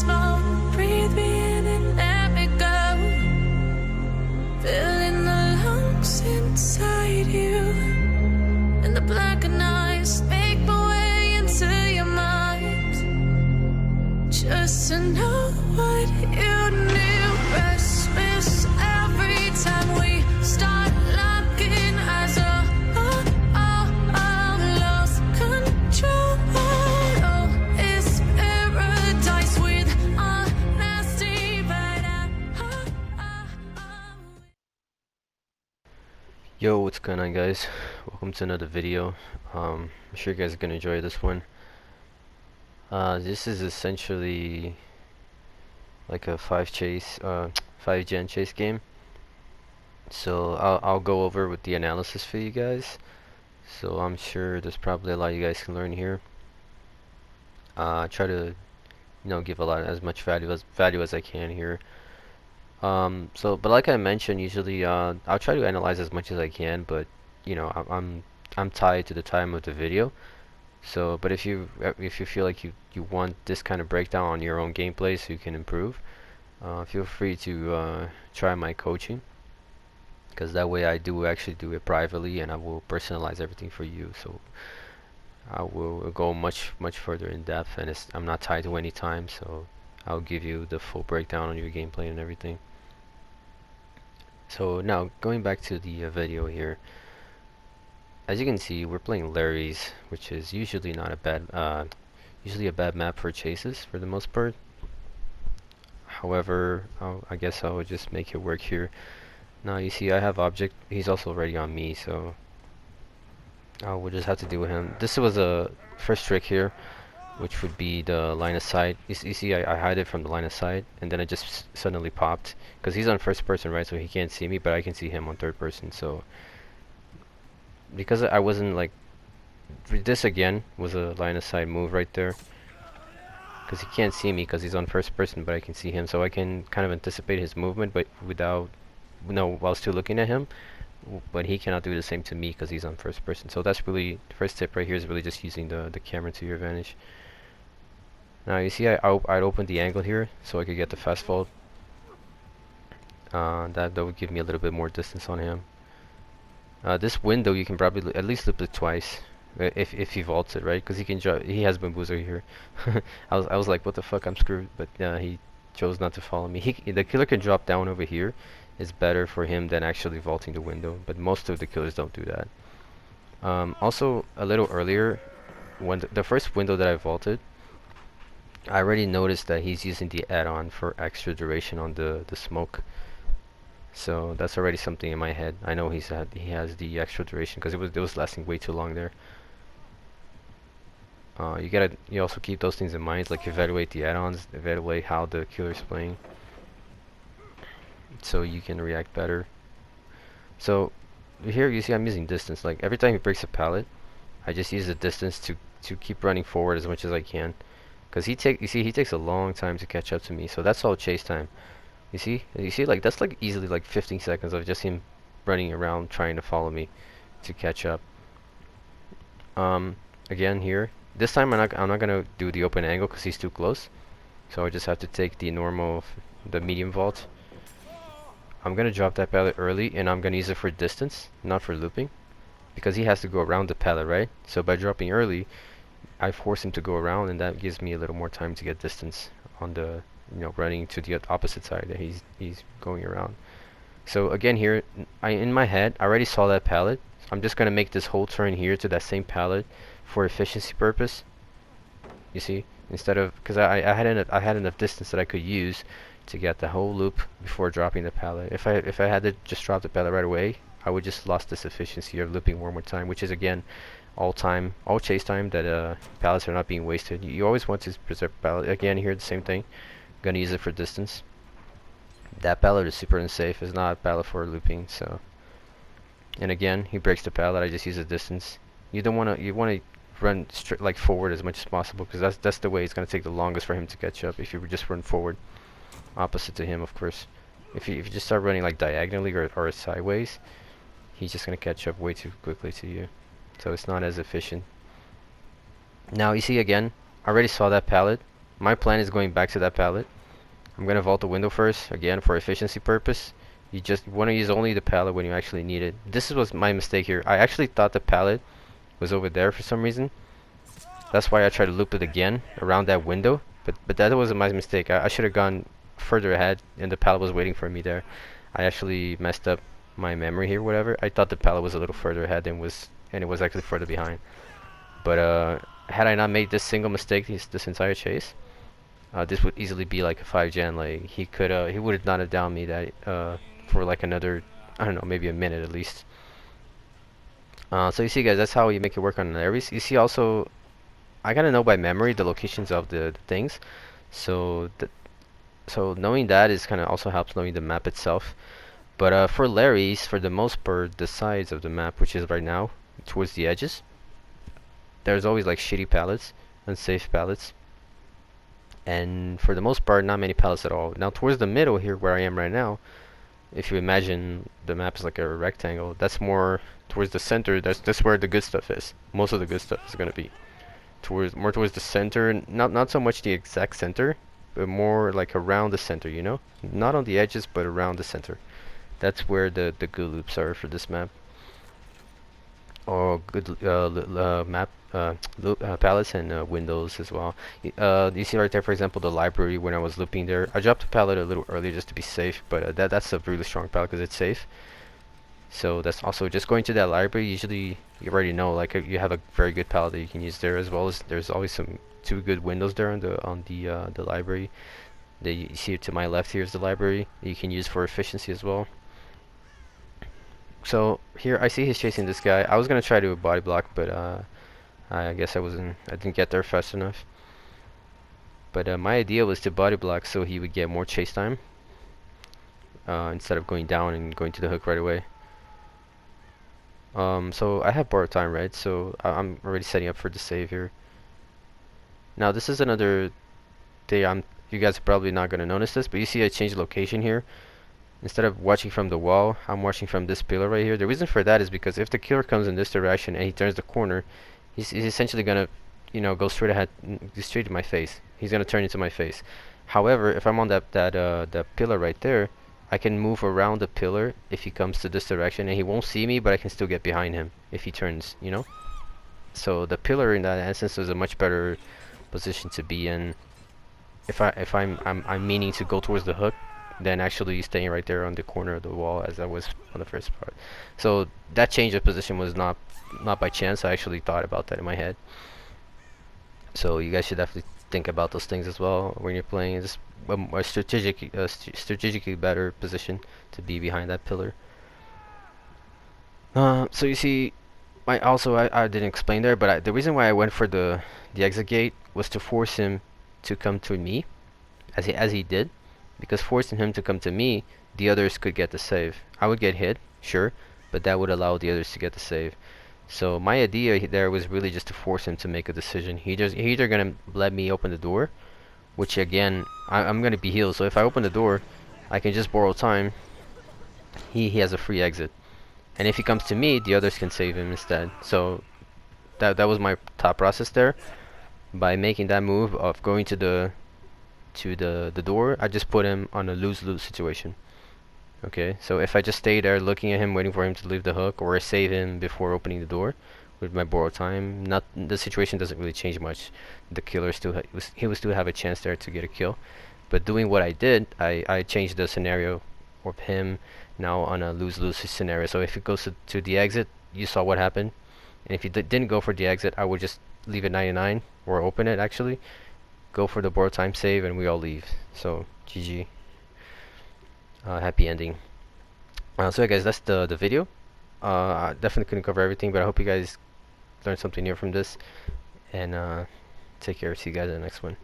smoke. Breathe me in and let me go. Filling the lungs inside you, and the blackened eyes make my way into your mind. Just to know what you knew. Restless every time we start locking eyes. Lost control. Oh, it's paradise with honesty, but Yo, what's going on, guys? Welcome to another video. I'm sure you guys are gonna enjoy this one. This is essentially like a 5 gen chase game. So I'll go over with the analysis for you guys. So I'm sure there's probably a lot you guys can learn here. Try to give as much value as I can here. But like I mentioned, usually I'll try to analyze as much as I can, but I'm tied to the time of the video. So, but if you feel like you want this kind of breakdown on your own gameplay so you can improve, feel free to try my coaching, because that way I do actually do it privately and I will personalize everything for you. So I will go much further in depth, and I'm not tied to any time, so I'll give you the full breakdown on your gameplay and everything. So now going back to the video here, as you can see, we're playing Lérys, which is usually not a bad, usually a bad map for chases for the most part. However, I guess I will just make it work here. Now you see I have object. He's also already on me, so we'll just have to deal with him. This was a first trick here, which would be the line of sight. You see I hide it from the line of sight, and then it just suddenly popped because he's on first person, right? So he can't see me, but I can see him on third person. So because I wasn't like, this again was a line of sight move right there, because he can't see me because he's on first person, but I can see him, so I can kind of anticipate his movement, but without, while still looking at him. But he cannot do the same to me because he's on first person. So that's really the first tip right here, is really just using the camera to your advantage. Now you see I'd open the angle here so I could get the fast fall. That would give me a little bit more distance on him. This window you can probably at least loop it twice if he vaults it, right? Because he can drop. He has bamboozler here. I was like, what the fuck, I'm screwed. But he chose not to follow me. The killer can drop down over here. It's better for him than actually vaulting the window. But most of the killers don't do that. Also, a little earlier, when the first window that I vaulted, I already noticed that he's using the add-on for extra duration on the smoke. So that's already something in my head. I know he has the extra duration because it was lasting way too long there. You also keep those things in mind, like evaluate the add-ons, evaluate how the killer's playing, so you can react better. So here you see I'm using distance. Like every time he breaks a pallet, I just use the distance to keep running forward as much as I can, because he takes a long time to catch up to me. So that's all chase time. You see, like that's like easily like 15 seconds of just him running around trying to follow me to catch up. Again here, this time I'm not gonna do the open angle because he's too close. So I just have to take the medium vault. I'm gonna drop that pallet early, and I'm gonna use it for distance, not for looping, because he has to go around the pallet, right? So by dropping early, I force him to go around, and that gives me a little more time to get distance on the running to the opposite side that he's going around. So again here, in my head I already saw that pallet. I'm just gonna make this whole turn here to that same pallet for efficiency purpose. You see, instead of, because I had enough distance that I could use to get the whole loop before dropping the pallet. If I had to just drop the pallet right away, I would just lost this efficiency of looping one more time, which is again all chase time, that pallets are not being wasted. You always want to preserve pallet. Again here, the same thing. Gonna use it for distance. That pallet is super unsafe. It's not a pallet for looping. So, and again, he breaks the pallet. I just use the distance. You want to run like forward as much as possible, because that's the way it's gonna take the longest for him to catch up. If you just run forward, opposite to him, of course. If you just start running like diagonally or sideways, he's just gonna catch up way too quickly to you. So it's not as efficient. Now you see again, I already saw that pallet my plan is going back to that pallet. I'm gonna vault the window first, again for efficiency purpose. You just want to use only the pallet when you actually need it. This was my mistake here. I actually thought the pallet was over there for some reason. That's why I tried to loop it again around that window. But that wasn't my mistake. I should have gone further ahead, and the pallet was waiting for me there. I actually messed up my memory here, whatever. I thought the pallet was a little further ahead and it was actually further behind. But had I not made this single mistake this entire chase, this would easily be like a 5-gen. Like he would not have downed me that for like another, I don't know, maybe a minute at least. So you see, guys, that's how you make it work on Lérys. You see, also, I gotta know by memory the locations of the things. So knowing that is kind of also helps knowing the map itself. But for Lérys, for the most part, the sides of the map, which is right now towards the edges, there's always like shitty pallets, unsafe pallets, and for the most part, not many pallets at all. Now towards the middle here, where I am right now, if you imagine the map is like a rectangle, that's more towards the center. That's where the good stuff is. Most of the good stuff is gonna be more towards the center, not so much the exact center, but more like around the center, you know, not on the edges, but around the center. That's where the good loops are for this map. Or good map pallets and windows as well. You see right there, for example, the library. When I was looping there, I dropped the pallet a little earlier just to be safe, but that's a really strong pallet because it's safe. So that's also just going to that library. Usually you already know, like, you have a very good palette that you can use there, as well as there's always two good windows there on the library. You see to my left here is the library you can use for efficiency as well. So here I see he's chasing this guy. I was gonna try to body block, but I guess I didn't get there fast enough. But my idea was to body block so he would get more chase time instead of going down and going to the hook right away. So I have borrowed time, right? So I'm already setting up for the save here. Now this is another day. You guys are probably not gonna notice this, but you see I changed location here. Instead of watching from the wall, I'm watching from this pillar right here. The reason for that is because if the killer comes in this direction and he turns the corner, he's essentially gonna, you know, go straight ahead, straight to my face. He's gonna turn into my face. However, if I'm on that pillar right there, I can move around the pillar if he comes to this direction, and he won't see me, but I can still get behind him if he turns, you know. So the pillar in that instance is a much better position to be in. If I'm meaning to go towards the hook, than actually staying right there on the corner of the wall as I was on the first part. So that change of position was not by chance. I actually thought about that in my head. So you guys should definitely think about those things as well when you're playing. It's a strategically better position to be behind that pillar. So you see, I didn't explain there, but the reason why I went for the exit gate was to force him to come to me, as he did. Because forcing him to come to me, the others could get the save. I would get hit, sure, but that would allow the others to get the save. So my idea there was really just to force him to make a decision. He either gonna let me open the door, which again, I'm gonna be healed. So if I open the door, I can just borrow time. He has a free exit, and if he comes to me, the others can save him instead. So that was my thought process there. By making that move of going to the door, I just put him on a lose-lose situation. Okay, so if I just stay there looking at him, waiting for him to leave the hook, or I save him before opening the door with my borrowed time, the situation doesn't really change much. The killer he will still have a chance there to get a kill. But doing what I did, I changed the scenario of him now on a lose-lose scenario. So if he goes to the exit, you saw what happened. And if he didn't go for the exit, I would just leave it 99, or open it actually. Go for the borrowed time save, and we all leave. So GG. Happy ending. So yeah, guys, that's the video. I definitely couldn't cover everything, but I hope you guys learned something new from this. And take care. See you guys in the next one.